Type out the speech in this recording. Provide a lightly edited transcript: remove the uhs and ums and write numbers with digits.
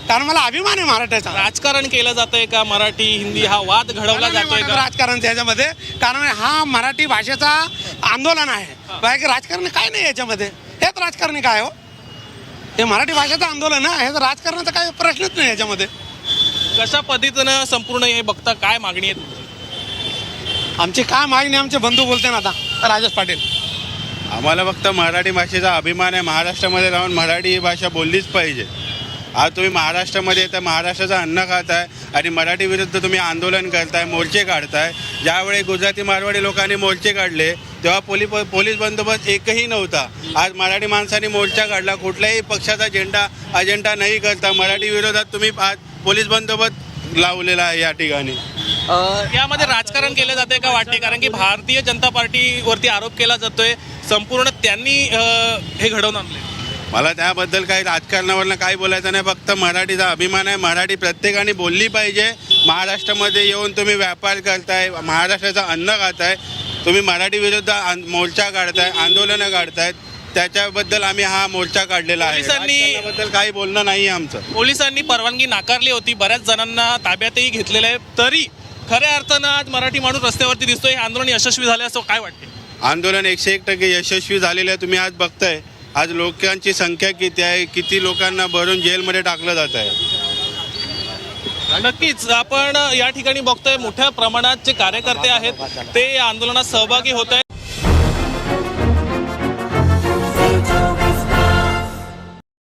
कारण मला अभिमान आहे मराठीचा. राजकारण केलं जातंय का? मराठी हिंदी हा वाद घडवला जातोय का? राजकारण त्याच्यामध्ये, कारण हा मराठी भाषेचा आंदोलन आहे. बाकी राजकारण काय नाही याच्यामध्ये. हेच राजकारणी काय हो, हे मराठी भाषेचं आंदोलन आहे, हे राजकारणाचा काही प्रश्नच नाही याच्यामध्ये. कशा पद्धतीनं संपूर्ण हे बघता, काय मागणी आहे तुमची? आमची काय मागणी, आमचे बंधू बोलते ना आता, राजेश पाटील. आम्हाला फक्त मराठी भाषेचा अभिमान आहे. महाराष्ट्रामध्ये राहून मराठी ही भाषा बोललीच पाहिजे. आज तुम्ही महाराष्ट्रामध्ये तर महाराष्ट्राचं अन्न खाताय आणि मराठी विरुद्ध तुम्ही आंदोलन करताय, मोर्चे काढताय. ज्यावेळी गुजराती मारवाडी लोकांनी मोर्चे काढले तेव्हा पोलीस बंदोबस्त एकही नव्हता. आज मराठी माणसांनी मोर्चा काढला, कुठल्याही पक्षाचा अजेंडा नाही करता मराठी विरोधात तुम्ही आज पोलीस बंदोबस्त लावलेला आहे या ठिकाणी. यामध्ये राजकारण केलं जाते का वाटते? कारण की भारतीय जनता पार्टीवरती आरोप केला जातोय, संपूर्ण त्यांनी हे घडवून आणले. मला त्याबद्दल काही राजकारणावरनं काही बोलायचं नाही. फक्त मराठीचा अभिमान आहे. मराठी प्रत्येकाने बोलली पाहिजे. महाराष्ट्रामध्ये येऊन तुम्ही व्यापार करताय, महाराष्ट्राचं अन्न खाताय, तुम्ही मराठी विरुद्ध मोर्चा काढताय, आंदोलनं काढतायत, त्याच्याबद्दल आम्ही हा मोर्चा काढलेला आहे. राजकारणाबद्दल काही बोलणं नाही आमचं. पोलिसांनी परवानगी नाकारली होती, बऱ्याच जणांना ताब्यातही घेतलेलं आहे, तरी खऱ्या अर्थानं आज मराठी माणूस रस्त्यावरती दिसतोय. हे आंदोलन यशस्वी झाले असं काय वाटते? आंदोलन 101% यशस्वी झालेलं आहे. तुम्ही आज बघताय आज लोकांची संख्या किती आहे, किती लोकांना भरून जेलमध्ये टाकलं जात आहे. नक्कीच आपण या ठिकाणी बघतोय मोठ्या प्रमाणात जे कार्यकर्ते आहेत ते या आंदोलनात सहभागी होत आहेत.